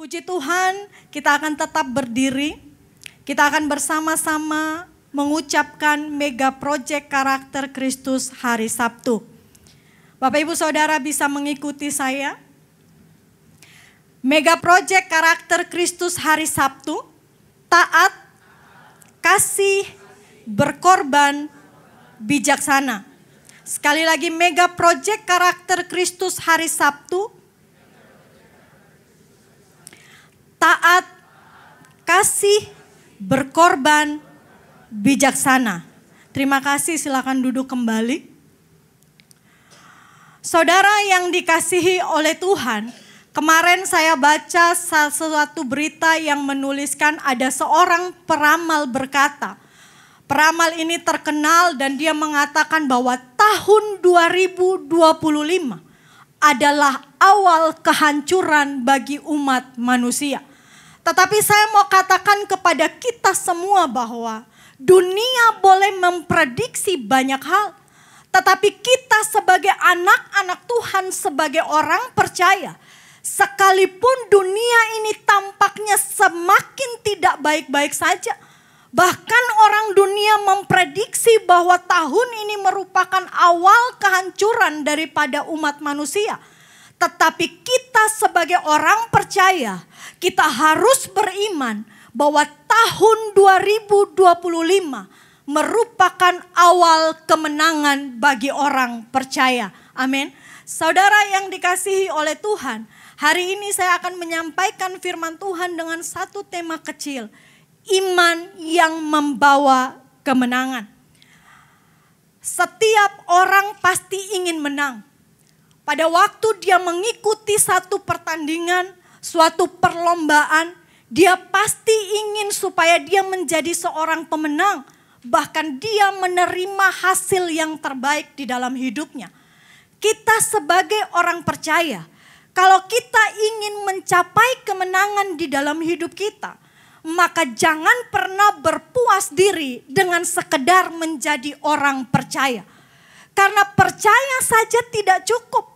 Puji Tuhan, kita akan tetap berdiri. Kita akan bersama-sama mengucapkan mega project karakter Kristus hari Sabtu. Bapak Ibu Saudara bisa mengikuti saya. Mega project karakter Kristus hari Sabtu, taat, kasih, berkorban, bijaksana. Sekali lagi, mega project karakter Kristus hari Sabtu, taat, kasih, berkorban, bijaksana. Terima kasih, silakan duduk kembali. Saudara yang dikasihi oleh Tuhan, kemarin saya baca sesuatu berita yang menuliskan ada seorang peramal berkata, peramal ini terkenal dan dia mengatakan bahwa tahun 2025 adalah awal kehancuran bagi umat manusia. Tetapi saya mau katakan kepada kita semua bahwa dunia boleh memprediksi banyak hal. Tetapi kita sebagai anak-anak Tuhan, sebagai orang percaya, sekalipun dunia ini tampaknya semakin tidak baik-baik saja, bahkan orang dunia memprediksi bahwa tahun ini merupakan awal kehancuran daripada umat manusia. Tetapi kita sebagai orang percaya, kita harus beriman bahwa tahun 2025 merupakan awal kemenangan bagi orang percaya. Amin. Saudara yang dikasihi oleh Tuhan, hari ini saya akan menyampaikan firman Tuhan dengan satu tema kecil. Iman yang membawa kemenangan. Setiap orang pasti ingin menang. Pada waktu dia mengikuti satu pertandingan, suatu perlombaan, dia pasti ingin supaya dia menjadi seorang pemenang. Bahkan dia menerima hasil yang terbaik di dalam hidupnya. Kita sebagai orang percaya, kalau kita ingin mencapai kemenangan di dalam hidup kita, maka jangan pernah berpuas diri dengan sekedar menjadi orang percaya. Karena percaya saja tidak cukup.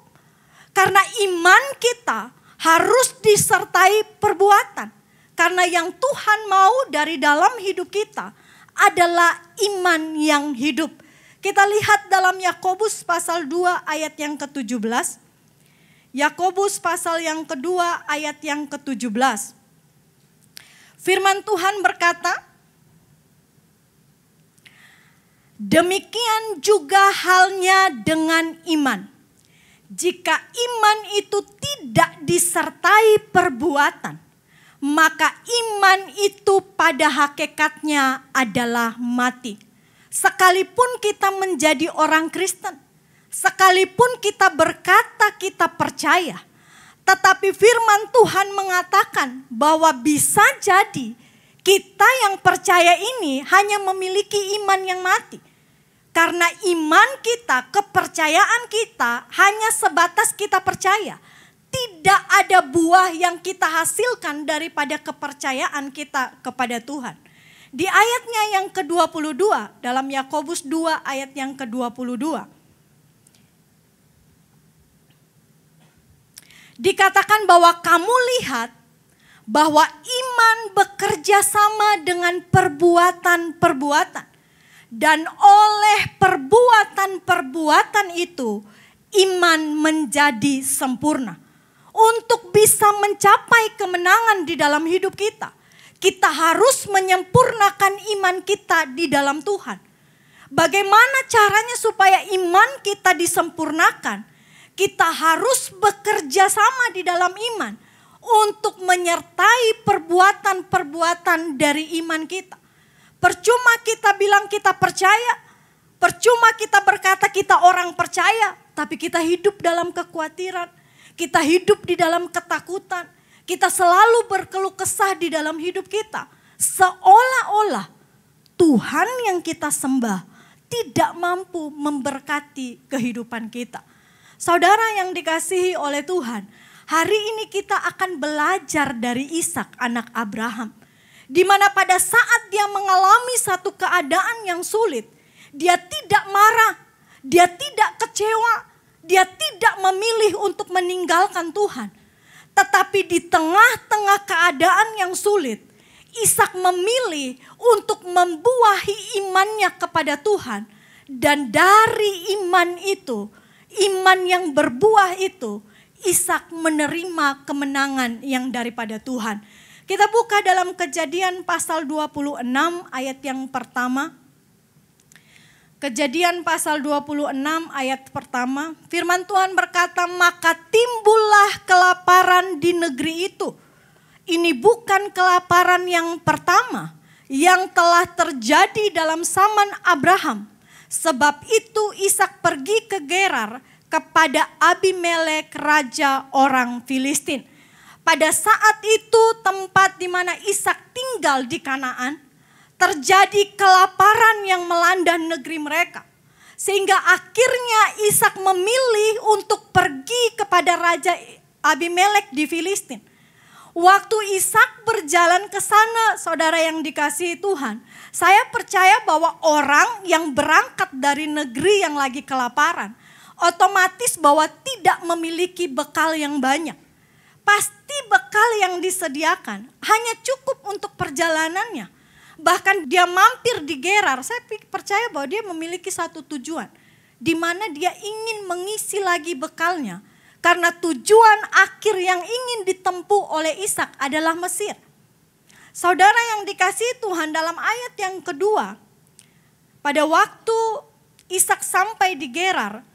Karena iman kita harus disertai perbuatan. Karena yang Tuhan mau dari dalam hidup kita adalah iman yang hidup. Kita lihat dalam Yakobus pasal 2 ayat yang ke-17. Yakobus pasal yang kedua ayat yang ke-17. Firman Tuhan berkata, demikian juga halnya dengan iman. Jika iman itu tidak disertai perbuatan, maka iman itu pada hakikatnya adalah mati. Sekalipun kita menjadi orang Kristen, sekalipun kita berkata kita percaya, tetapi firman Tuhan mengatakan bahwa bisa jadi kita yang percaya ini hanya memiliki iman yang mati. Karena iman kita, kepercayaan kita hanya sebatas kita percaya. Tidak ada buah yang kita hasilkan daripada kepercayaan kita kepada Tuhan. Di ayatnya yang ke-22 dalam Yakobus 2 ayat yang ke-22. Dikatakan bahwa kamu lihat bahwa iman bekerja sama dengan perbuatan-perbuatan. Dan oleh perbuatan-perbuatan itu iman menjadi sempurna. Untuk bisa mencapai kemenangan di dalam hidup kita, kita harus menyempurnakan iman kita di dalam Tuhan. Bagaimana caranya supaya iman kita disempurnakan? Kita harus bekerja sama di dalam iman untuk menyertai perbuatan-perbuatan dari iman kita. Percuma kita bilang kita percaya, percuma kita berkata kita orang percaya, tapi kita hidup dalam kekhawatiran, kita hidup di dalam ketakutan, kita selalu berkeluh kesah di dalam hidup kita. Seolah-olah Tuhan yang kita sembah tidak mampu memberkati kehidupan kita. Saudara yang dikasihi oleh Tuhan, hari ini kita akan belajar dari Ishak anak Abraham. Di mana pada saat dia mengalami satu keadaan yang sulit, dia tidak marah, dia tidak kecewa, dia tidak memilih untuk meninggalkan Tuhan. Tetapi di tengah-tengah keadaan yang sulit, Ishak memilih untuk membuahi imannya kepada Tuhan. Dan dari iman itu, iman yang berbuah itu, Ishak menerima kemenangan yang daripada Tuhan. Kita buka dalam Kejadian pasal 26 ayat yang pertama. Kejadian pasal 26 ayat pertama, firman Tuhan berkata, maka timbullah kelaparan di negeri itu. Ini bukan kelaparan yang pertama yang telah terjadi dalam zaman Abraham. Sebab itu Ishak pergi ke Gerar kepada Abimelek raja orang Filistin. Pada saat itu tempat di mana Ishak tinggal di Kanaan, terjadi kelaparan yang melanda negeri mereka. Sehingga akhirnya Ishak memilih untuk pergi kepada Raja Abimelek di Filistin. Waktu Ishak berjalan ke sana, saudara yang dikasihi Tuhan, saya percaya bahwa orang yang berangkat dari negeri yang lagi kelaparan, otomatis bahwa tidak memiliki bekal yang banyak. Pasti bekal yang disediakan hanya cukup untuk perjalanannya. Bahkan dia mampir di Gerar, saya percaya bahwa dia memiliki satu tujuan. Di mana dia ingin mengisi lagi bekalnya. Karena tujuan akhir yang ingin ditempuh oleh Ishak adalah Mesir. Saudara yang dikasihi Tuhan, dalam ayat yang kedua, pada waktu Ishak sampai di Gerar,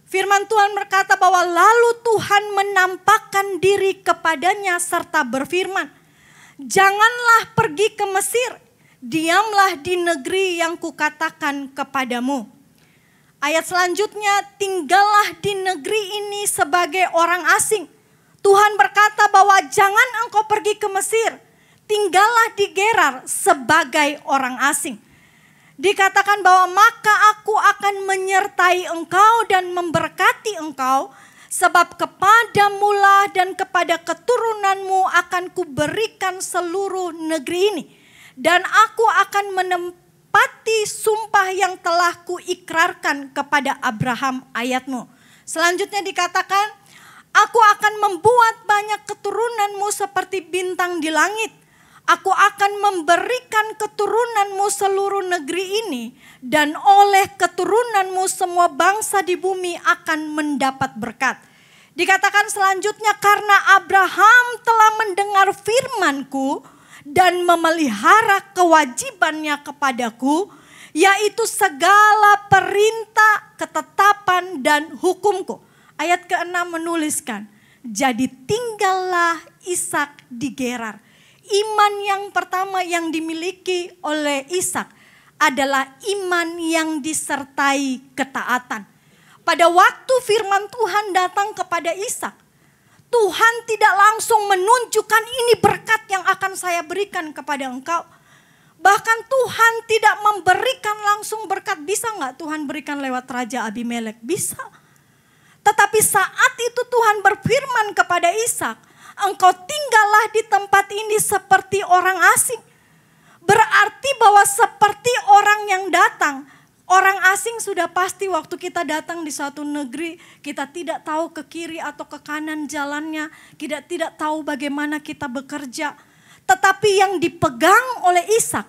firman Tuhan berkata bahwa lalu Tuhan menampakkan diri kepadanya serta berfirman, janganlah pergi ke Mesir, diamlah di negeri yang kukatakan kepadamu. Ayat selanjutnya, tinggallah di negeri ini sebagai orang asing. Tuhan berkata bahwa jangan engkau pergi ke Mesir, tinggallah di Gerar sebagai orang asing. Dikatakan bahwa maka aku akan menyertai engkau dan memberkati engkau, sebab kepadamulah dan kepada keturunanmu akan kuberikan seluruh negeri ini. Dan aku akan menempati sumpah yang telah kuikrarkan kepada Abraham ayatmu. Selanjutnya dikatakan, aku akan membuat banyak keturunanmu seperti bintang di langit. Aku akan memberikan keturunanmu seluruh negeri ini. Dan oleh keturunanmu semua bangsa di bumi akan mendapat berkat. Dikatakan selanjutnya, karena Abraham telah mendengar firmanku dan memelihara kewajibannya kepadaku, yaitu segala perintah, ketetapan dan hukumku. Ayat ke-6 menuliskan, jadi tinggallah Ishak di Gerar. Iman yang pertama yang dimiliki oleh Ishak adalah iman yang disertai ketaatan. Pada waktu firman Tuhan datang kepada Ishak, Tuhan tidak langsung menunjukkan ini berkat yang akan saya berikan kepada engkau. Bahkan Tuhan tidak memberikan langsung berkat. Bisa nggak Tuhan berikan lewat Raja Abimelek? Bisa. Tetapi saat itu Tuhan berfirman kepada Ishak, engkau tinggallah di tempat ini seperti orang asing. Berarti bahwa seperti orang yang datang, orang asing sudah pasti waktu kita datang di suatu negeri, kita tidak tahu ke kiri atau ke kanan jalannya, kita tidak tahu bagaimana kita bekerja. Tetapi yang dipegang oleh Ishak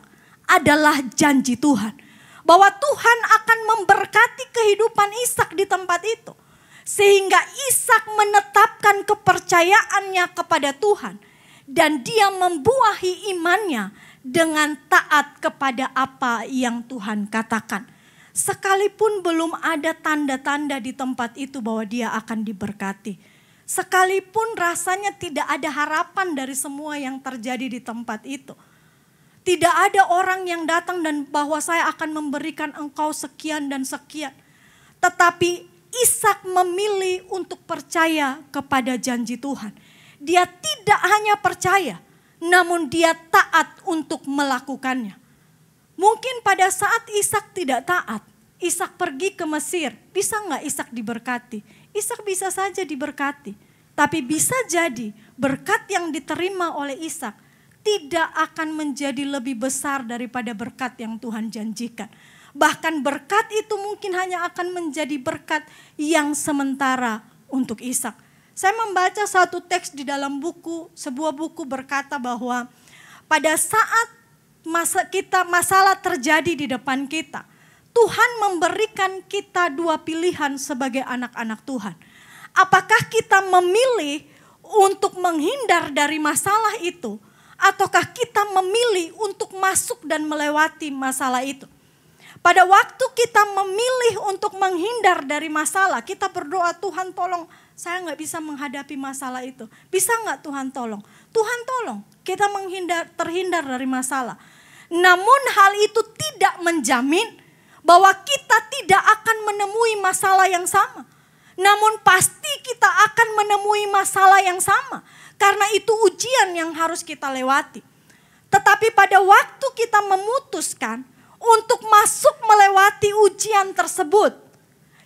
adalah janji Tuhan. Bahwa Tuhan akan memberkati kehidupan Ishak di tempat itu. Sehingga Ishak menetapkan kepercayaannya kepada Tuhan. Dan dia membuahi imannya dengan taat kepada apa yang Tuhan katakan. Sekalipun belum ada tanda-tanda di tempat itu bahwa dia akan diberkati. Sekalipun rasanya tidak ada harapan dari semua yang terjadi di tempat itu. Tidak ada orang yang datang dan bahwa saya akan memberikan engkau sekian dan sekian. Tetapi Ishak memilih untuk percaya kepada janji Tuhan. Dia tidak hanya percaya, namun dia taat untuk melakukannya. Mungkin pada saat Ishak tidak taat, Ishak pergi ke Mesir, bisa nggak Ishak diberkati? Ishak bisa saja diberkati, tapi bisa jadi berkat yang diterima oleh Ishak tidak akan menjadi lebih besar daripada berkat yang Tuhan janjikan. Bahkan berkat itu mungkin hanya akan menjadi berkat yang sementara untuk Ishak. Saya membaca satu teks di dalam sebuah buku berkata bahwa pada saat masalah terjadi di depan kita, Tuhan memberikan kita dua pilihan sebagai anak-anak Tuhan. Apakah kita memilih untuk menghindar dari masalah itu, ataukah kita memilih untuk masuk dan melewati masalah itu? Pada waktu kita memilih untuk menghindar dari masalah, kita berdoa, Tuhan tolong, saya gak bisa menghadapi masalah itu. Bisa gak Tuhan tolong? Tuhan tolong, kita terhindar dari masalah. Namun hal itu tidak menjamin bahwa kita tidak akan menemui masalah yang sama. Namun pasti kita akan menemui masalah yang sama. Karena itu ujian yang harus kita lewati. Tetapi pada waktu kita memutuskan untuk masuk melewati ujian tersebut,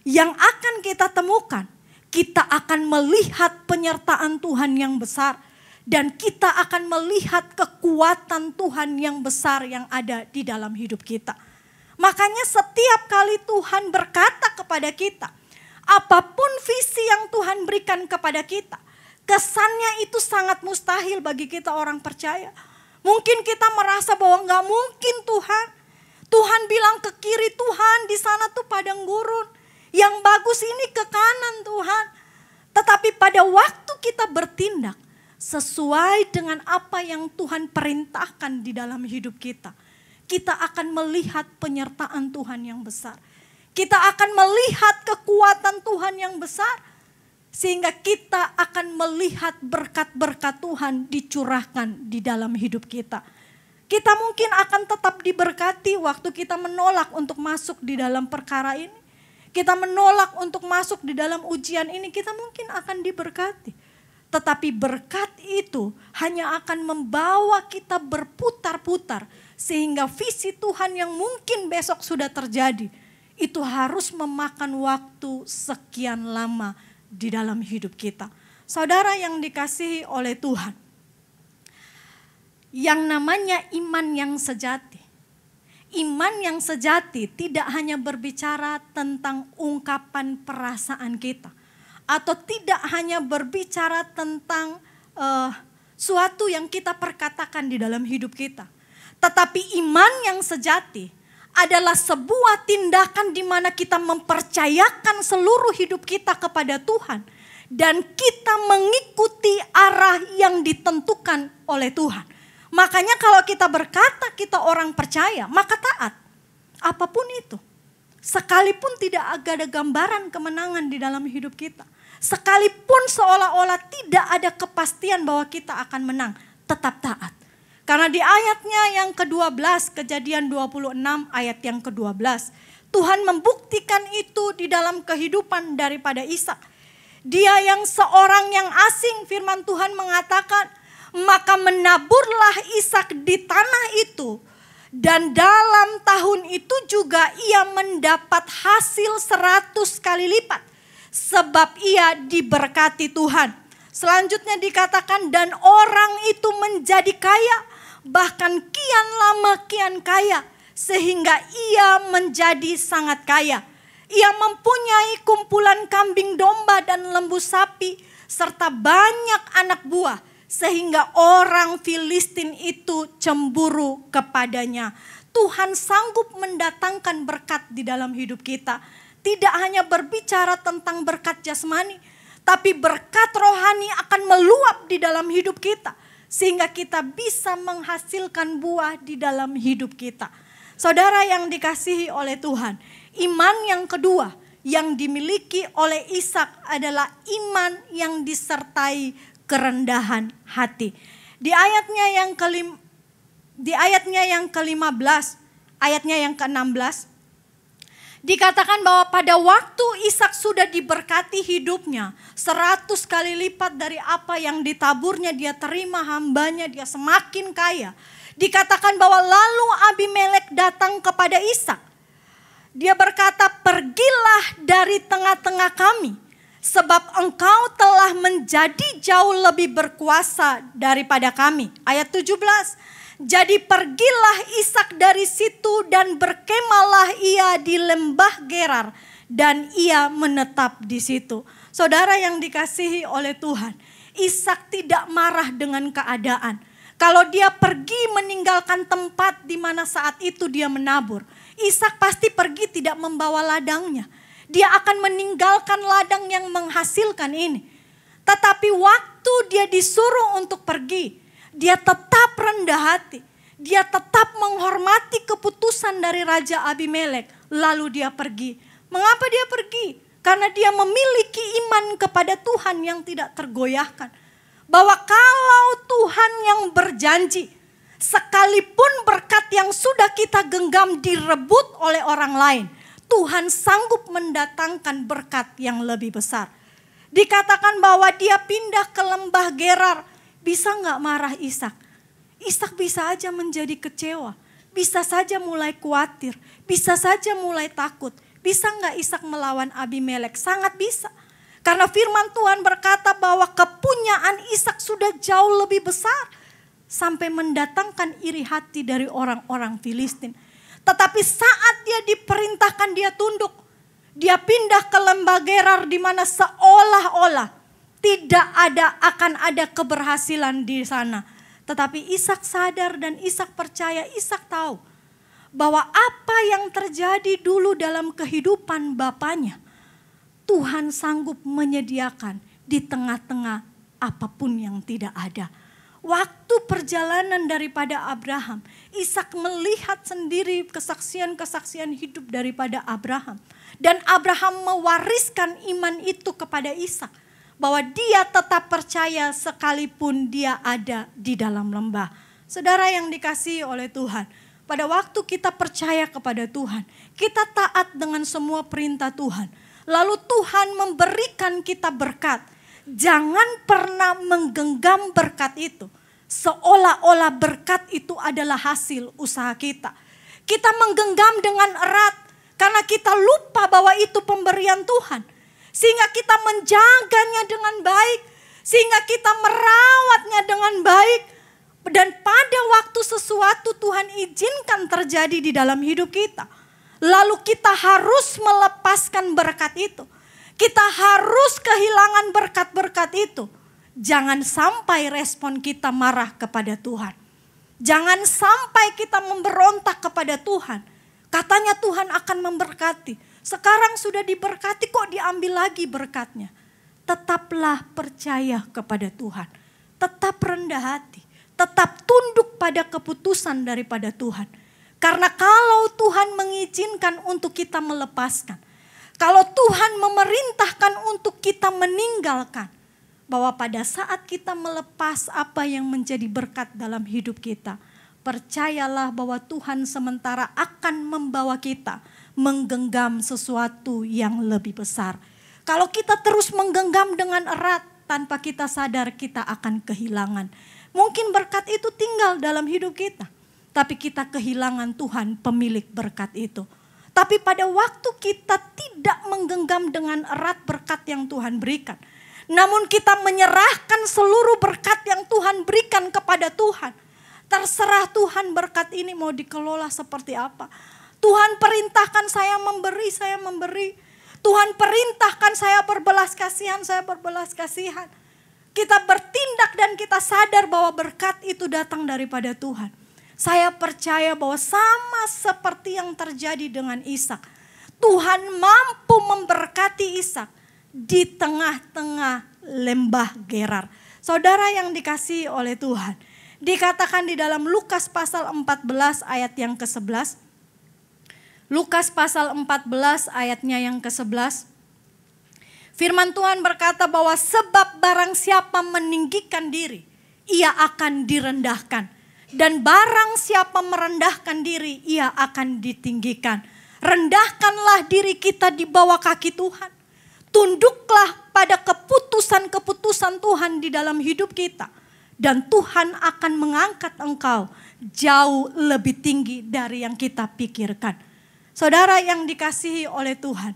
yang akan kita temukan, kita akan melihat penyertaan Tuhan yang besar. Dan kita akan melihat kekuatan Tuhan yang besar yang ada di dalam hidup kita. Makanya setiap kali Tuhan berkata kepada kita, apapun visi yang Tuhan berikan kepada kita, kesannya itu sangat mustahil bagi kita orang percaya. Mungkin kita merasa bahwa gak mungkin Tuhan. Tuhan bilang ke kiri, Tuhan di sana tuh padang gurun. Yang bagus ini ke kanan Tuhan. Tetapi pada waktu kita bertindak sesuai dengan apa yang Tuhan perintahkan di dalam hidup kita, kita akan melihat penyertaan Tuhan yang besar. Kita akan melihat kekuatan Tuhan yang besar. Sehingga kita akan melihat berkat-berkat Tuhan dicurahkan di dalam hidup kita. Kita mungkin akan tetap diberkati waktu kita menolak untuk masuk di dalam perkara ini. Kita menolak untuk masuk di dalam ujian ini, kita mungkin akan diberkati. Tetapi berkat itu hanya akan membawa kita berputar-putar. Sehingga visi Tuhan yang mungkin besok sudah terjadi, itu harus memakan waktu sekian lama di dalam hidup kita. Saudara yang dikasihi oleh Tuhan, yang namanya iman yang sejati. Iman yang sejati tidak hanya berbicara tentang ungkapan perasaan kita. Atau tidak hanya berbicara tentang suatu yang kita perkatakan di dalam hidup kita. Tetapi iman yang sejati adalah sebuah tindakan di mana kita mempercayakan seluruh hidup kita kepada Tuhan. Dan kita mengikuti arah yang ditentukan oleh Tuhan. Makanya kalau kita berkata kita orang percaya, maka taat. Apapun itu. Sekalipun tidak ada gambaran kemenangan di dalam hidup kita. Sekalipun seolah-olah tidak ada kepastian bahwa kita akan menang, tetap taat. Karena di ayatnya yang ke-12, Kejadian 26 ayat yang ke-12, Tuhan membuktikan itu di dalam kehidupan daripada Ishak. Dia yang seorang yang asing, firman Tuhan mengatakan, maka menaburlah Ishak di tanah itu. Dan dalam tahun itu juga ia mendapat hasil 100 kali lipat. Sebab ia diberkati Tuhan. Selanjutnya dikatakan dan orang itu menjadi kaya. Bahkan kian lama kian kaya. Sehingga ia menjadi sangat kaya. Ia mempunyai kumpulan kambing domba dan lembu sapi. Serta banyak anak buah. Sehingga orang Filistin itu cemburu kepadanya. Tuhan sanggup mendatangkan berkat di dalam hidup kita. Tidak hanya berbicara tentang berkat jasmani, tapi berkat rohani akan meluap di dalam hidup kita. Sehingga kita bisa menghasilkan buah di dalam hidup kita. Saudara yang dikasihi oleh Tuhan, iman yang kedua yang dimiliki oleh Ishak adalah iman yang disertai kerendahan hati. Di ayatnya yang ke-15, ayatnya yang ke-16, dikatakan bahwa pada waktu Ishak sudah diberkati hidupnya 100 kali lipat dari apa yang ditaburnya, dia terima hambanya, dia semakin kaya. Dikatakan bahwa lalu Abimelek datang kepada Ishak. Dia berkata, pergilah dari tengah-tengah kami, sebab engkau telah menjadi jauh lebih berkuasa daripada kami. Ayat 17. Jadi pergilah Ishak dari situ dan berkemalah ia di lembah Gerar dan ia menetap di situ. Saudara yang dikasihi oleh Tuhan, Ishak tidak marah dengan keadaan. Kalau dia pergi meninggalkan tempat di mana saat itu dia menabur, Ishak pasti pergi tidak membawa ladangnya. Dia akan meninggalkan ladang yang menghasilkan ini. Tetapi waktu dia disuruh untuk pergi, dia tetap rendah hati. Dia tetap menghormati keputusan dari Raja Abimelek. Lalu dia pergi. Mengapa dia pergi? Karena dia memiliki iman kepada Tuhan yang tidak tergoyahkan. Bahwa kalau Tuhan yang berjanji, sekalipun berkat yang sudah kita genggam direbut oleh orang lain, Tuhan sanggup mendatangkan berkat yang lebih besar. Dikatakan bahwa dia pindah ke lembah Gerar. Bisa gak marah Ishak? Ishak bisa aja menjadi kecewa. Bisa saja mulai khawatir. Bisa saja mulai takut. Bisa gak Ishak melawan Abimelek? Sangat bisa. Karena firman Tuhan berkata bahwa kepunyaan Ishak sudah jauh lebih besar. Sampai mendatangkan iri hati dari orang-orang Filistin. Tetapi saat dia diperintahkan dia tunduk. Dia pindah ke lembah Gerar di mana seolah-olah tidak akan ada keberhasilan di sana. Tetapi Ishak sadar dan Ishak percaya, Ishak tahu bahwa apa yang terjadi dulu dalam kehidupan bapaknya, Tuhan sanggup menyediakan di tengah-tengah apapun yang tidak ada. Waktu perjalanan daripada Abraham, Ishak melihat sendiri kesaksian-kesaksian hidup daripada Abraham. Dan Abraham mewariskan iman itu kepada Ishak. Bahwa dia tetap percaya sekalipun dia ada di dalam lembah. Saudara yang dikasihi oleh Tuhan, pada waktu kita percaya kepada Tuhan, kita taat dengan semua perintah Tuhan. Lalu Tuhan memberikan kita berkat. Jangan pernah menggenggam berkat itu. Seolah-olah berkat itu adalah hasil usaha kita. Kita menggenggam dengan erat karena kita lupa bahwa itu pemberian Tuhan. Sehingga kita menjaganya dengan baik. Sehingga kita merawatnya dengan baik. Dan pada waktu sesuatu Tuhan izinkan terjadi di dalam hidup kita. Lalu kita harus melepaskan berkat itu. Kita harus kehilangan berkat-berkat itu. Jangan sampai respon kita marah kepada Tuhan. Jangan sampai kita memberontak kepada Tuhan. Katanya Tuhan akan memberkati. Sekarang sudah diberkati kok diambil lagi berkatnya. Tetaplah percaya kepada Tuhan. Tetap rendah hati. Tetap tunduk pada keputusan daripada Tuhan. Karena kalau Tuhan mengizinkan untuk kita melepaskan. Kalau Tuhan memerintahkan untuk kita meninggalkan, bahwa pada saat kita melepas apa yang menjadi berkat dalam hidup kita, percayalah bahwa Tuhan sementara akan membawa kita menggenggam sesuatu yang lebih besar. Kalau kita terus menggenggam dengan erat, tanpa kita sadar kita akan kehilangan. Mungkin berkat itu tinggal dalam hidup kita, tapi kita kehilangan Tuhan pemilik berkat itu. Tapi pada waktu kita tidak menggenggam dengan erat berkat yang Tuhan berikan. Namun kita menyerahkan seluruh berkat yang Tuhan berikan kepada Tuhan. Terserah Tuhan berkat ini mau dikelola seperti apa. Tuhan perintahkan saya memberi. Tuhan perintahkan saya berbelas kasihan, saya berbelas kasihan. Kita bertindak dan kita sadar bahwa berkat itu datang daripada Tuhan. Saya percaya bahwa sama seperti yang terjadi dengan Ishak. Tuhan mampu memberkati Ishak di tengah-tengah lembah Gerar. Saudara yang dikasihi oleh Tuhan. Dikatakan di dalam Lukas pasal 14 ayat yang ke-11. Lukas pasal 14 ayatnya yang ke-11. Firman Tuhan berkata bahwa sebab barang siapa meninggikan diri, ia akan direndahkan. Dan barang siapa merendahkan diri, ia akan ditinggikan. Rendahkanlah diri kita di bawah kaki Tuhan. Tunduklah pada keputusan-keputusan Tuhan di dalam hidup kita. Dan Tuhan akan mengangkat engkau jauh lebih tinggi dari yang kita pikirkan. Saudara yang dikasihi oleh Tuhan,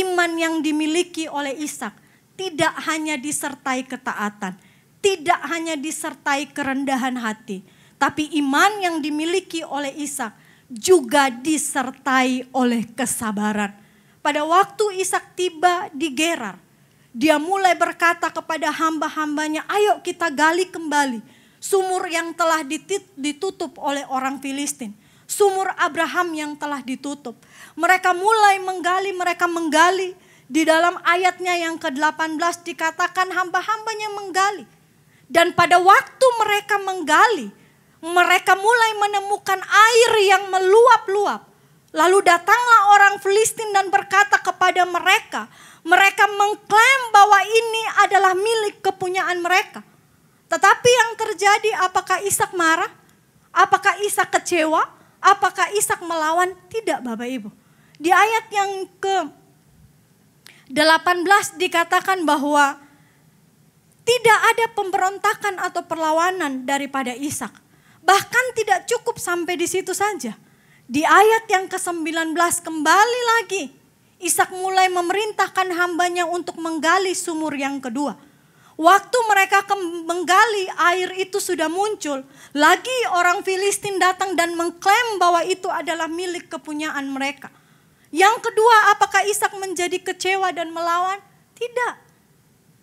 iman yang dimiliki oleh Ishak tidak hanya disertai ketaatan, tidak hanya disertai kerendahan hati, tapi iman yang dimiliki oleh Ishak juga disertai oleh kesabaran. Pada waktu Ishak tiba di Gerar, dia mulai berkata kepada hamba-hambanya, ayo kita gali kembali sumur yang telah ditutup oleh orang Filistin. Sumur Abraham yang telah ditutup. Mereka mulai menggali. Di dalam ayatnya yang ke-18 dikatakan hamba-hambanya menggali. Dan pada waktu mereka menggali, mereka mulai menemukan air yang meluap-luap. Lalu datanglah orang Filistin dan berkata kepada mereka, mereka mengklaim bahwa ini adalah milik kepunyaan mereka. Tetapi yang terjadi, apakah Ishak marah? Apakah Ishak kecewa? Apakah Ishak melawan? Tidak, Bapak Ibu. Di ayat yang ke-18 dikatakan bahwa tidak ada pemberontakan atau perlawanan daripada Ishak. Bahkan tidak cukup sampai di situ saja. Di ayat yang ke-19 kembali lagi, Ishak mulai memerintahkan hambanya untuk menggali sumur yang kedua. Waktu mereka menggali, air itu sudah muncul. Lagi orang Filistin datang dan mengklaim bahwa itu adalah milik kepunyaan mereka. Yang kedua, apakah Ishak menjadi kecewa dan melawan? Tidak.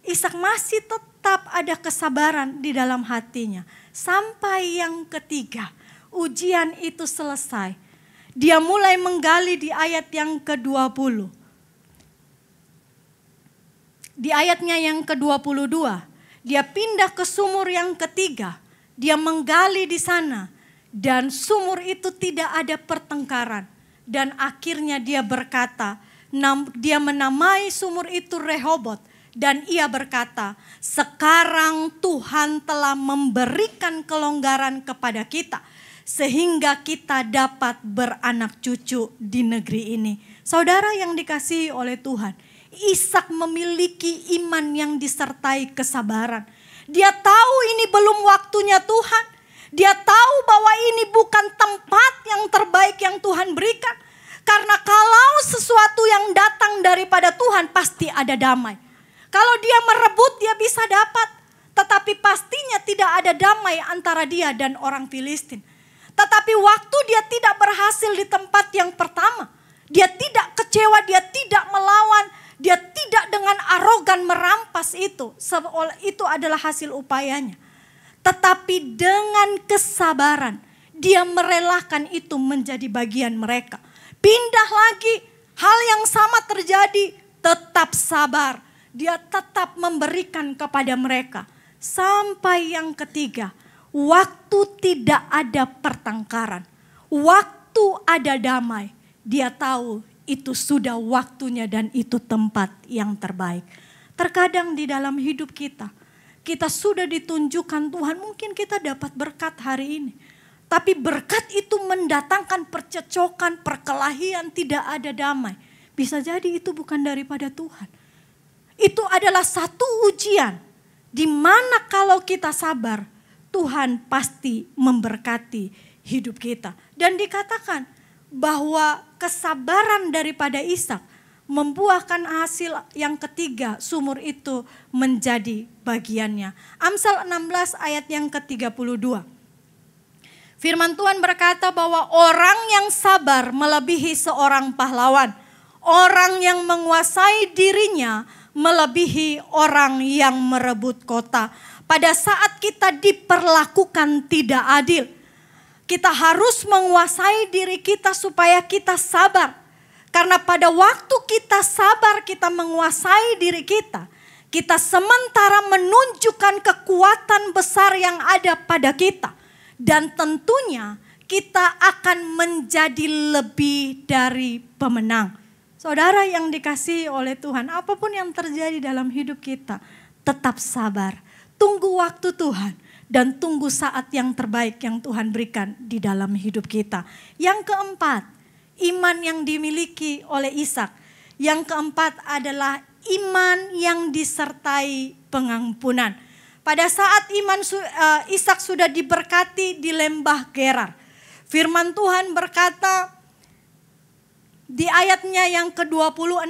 Ishak masih tetap ada kesabaran di dalam hatinya. Sampai yang ketiga, ujian itu selesai. Dia mulai menggali di ayat yang ke-20. Di ayatnya yang ke-22, dia pindah ke sumur yang ketiga. Dia menggali di sana dan sumur itu tidak ada pertengkaran. Dan akhirnya dia berkata, dia menamai sumur itu Rehobot. Dan ia berkata, sekarang Tuhan telah memberikan kelonggaran kepada kita. Sehingga kita dapat beranak cucu di negeri ini. Saudara yang dikasihi oleh Tuhan, Ishak memiliki iman yang disertai kesabaran. Dia tahu ini belum waktunya Tuhan. Dia tahu bahwa ini bukan tempat yang terbaik yang Tuhan berikan. Karena kalau sesuatu yang datang daripada Tuhan pasti ada damai. Kalau dia merebut dia bisa dapat. Tetapi pastinya tidak ada damai antara dia dan orang Filistin. Tetapi waktu dia tidak berhasil di tempat yang pertama. Dia tidak kecewa, dia tidak melawan. Dia tidak dengan arogan merampas itu. Itu adalah hasil upayanya. Tetapi dengan kesabaran, dia merelakan itu menjadi bagian mereka. Pindah lagi, hal yang sama terjadi, tetap sabar. Dia tetap memberikan kepada mereka. Sampai yang ketiga, waktu tidak ada pertengkaran. Waktu ada damai. Dia tahu itu sudah waktunya dan itu tempat yang terbaik. Terkadang di dalam hidup kita, kita sudah ditunjukkan Tuhan, mungkin kita dapat berkat hari ini. Tapi berkat itu mendatangkan percecokan, perkelahian, tidak ada damai. Bisa jadi itu bukan daripada Tuhan. Itu adalah satu ujian. Di mana kalau kita sabar, Tuhan pasti memberkati hidup kita. Dan dikatakan bahwa kesabaran daripada Ishak membuahkan hasil yang ketiga, sumur itu menjadi bagiannya. Amsal 16 ayat yang ke-32. Firman Tuhan berkata bahwa orang yang sabar melebihi seorang pahlawan. Orang yang menguasai dirinya melebihi orang yang merebut kota. Pada saat kita diperlakukan tidak adil, kita harus menguasai diri kita supaya kita sabar. Karena pada waktu kita sabar, kita menguasai diri kita. Kita sementara menunjukkan kekuatan besar yang ada pada kita. Dan tentunya kita akan menjadi lebih dari pemenang. Saudara yang dikasihi oleh Tuhan, apapun yang terjadi dalam hidup kita, tetap sabar. Tunggu waktu Tuhan. Dan tunggu saat yang terbaik yang Tuhan berikan di dalam hidup kita. Yang keempat, iman yang dimiliki oleh Ishak. Yang keempat adalah iman yang disertai pengampunan. Pada saat Ishak sudah diberkati di lembah Gerar. Firman Tuhan berkata di ayatnya yang ke-26.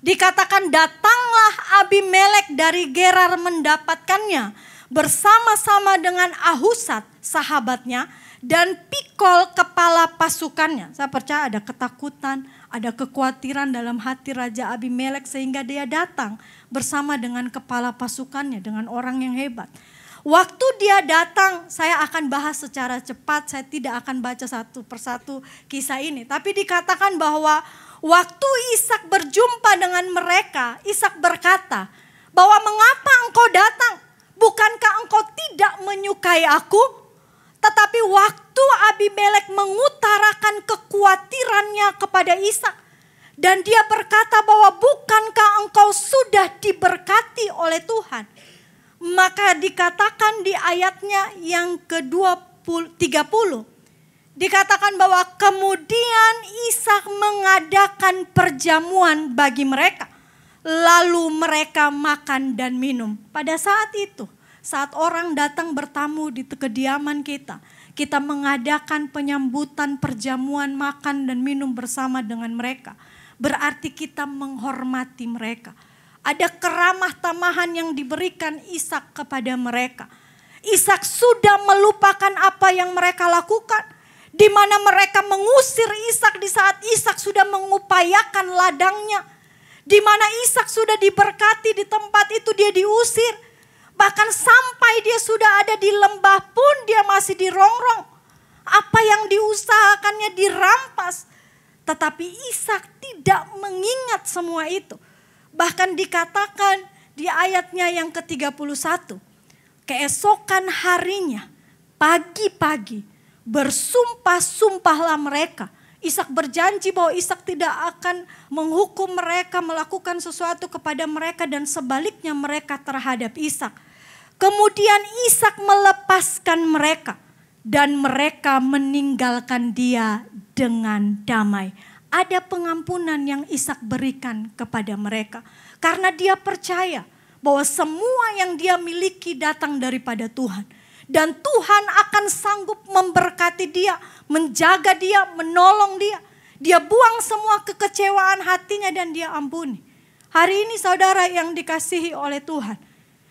Dikatakan datanglah Abimelek dari Gerar mendapatkannya. Bersama-sama dengan Ahuzat sahabatnya dan Pikol kepala pasukannya. Saya percaya ada ketakutan, Ada kekhawatiran dalam hati Raja Abimelek sehingga dia datang bersama dengan kepala pasukannya, dengan orang yang hebat. Waktu dia datang, saya akan bahas secara cepat, saya tidak akan baca satu persatu kisah ini. Tapi dikatakan bahwa waktu Ishak berjumpa dengan mereka, Ishak berkata bahwa mengapa engkau datang? Bukankah engkau tidak menyukai aku? Tetapi waktu Abimelek mengutarakan kekhawatirannya kepada Ishak. Dan dia berkata bahwa bukankah engkau sudah diberkati oleh Tuhan. Maka dikatakan di ayatnya yang ke-30. Dikatakan bahwa kemudian Ishak mengadakan perjamuan bagi mereka. Lalu mereka makan dan minum. Pada saat itu. Saat orang datang bertamu di kediaman kita, kita mengadakan penyambutan, perjamuan, makan dan minum bersama dengan mereka. Berarti kita menghormati mereka. Ada keramah tamahan yang diberikan Ishak kepada mereka. Ishak sudah melupakan apa yang mereka lakukan. Di mana mereka mengusir Ishak di saat Ishak sudah mengupayakan ladangnya. Di mana Ishak sudah diberkati di tempat itu dia diusir. Bahkan sampai dia sudah ada di lembah pun dia masih dirongrong. Apa yang diusahakannya dirampas. Tetapi Ishak tidak mengingat semua itu. Bahkan dikatakan di ayatnya yang ke-31. Keesokan harinya pagi-pagi bersumpah-sumpahlah mereka. Ishak berjanji bahwa Ishak tidak akan menghukum mereka, melakukan sesuatu kepada mereka dan sebaliknya mereka terhadap Ishak. Kemudian Ishak melepaskan mereka dan mereka meninggalkan dia dengan damai. Ada pengampunan yang Ishak berikan kepada mereka karena dia percaya bahwa semua yang dia miliki datang daripada Tuhan. Dan Tuhan akan sanggup memberkati dia, menjaga dia, menolong dia. Dia buang semua kekecewaan hatinya dan dia ampuni. Hari ini saudara yang dikasihi oleh Tuhan.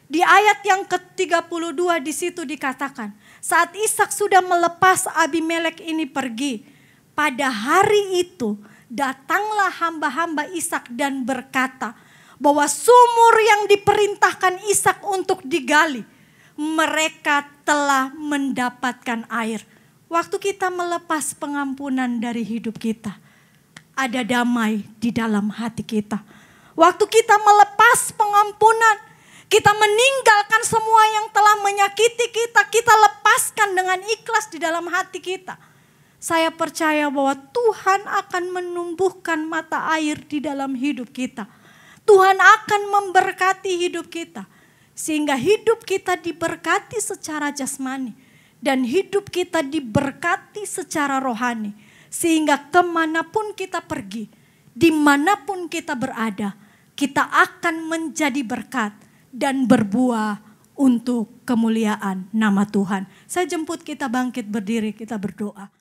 Di ayat yang ke-32 di situ dikatakan. Saat Ishak sudah melepas Abimelek ini pergi. Pada hari itu datanglah hamba-hamba Ishak dan berkata. Bahwa sumur yang diperintahkan Ishak untuk digali. Mereka telah mendapatkan air. Waktu kita melepas pengampunan dari hidup kita, ada damai di dalam hati kita. Waktu kita melepas pengampunan, kita meninggalkan semua yang telah menyakiti kita, kita lepaskan dengan ikhlas di dalam hati kita. Saya percaya bahwa Tuhan akan menumbuhkan mata air di dalam hidup kita. Tuhan akan memberkati hidup kita. Sehingga hidup kita diberkati secara jasmani. Dan hidup kita diberkati secara rohani. Sehingga kemanapun kita pergi, dimanapun kita berada, kita akan menjadi berkat dan berbuah untuk kemuliaan nama Tuhan. Saya jemput kita bangkit berdiri, kita berdoa.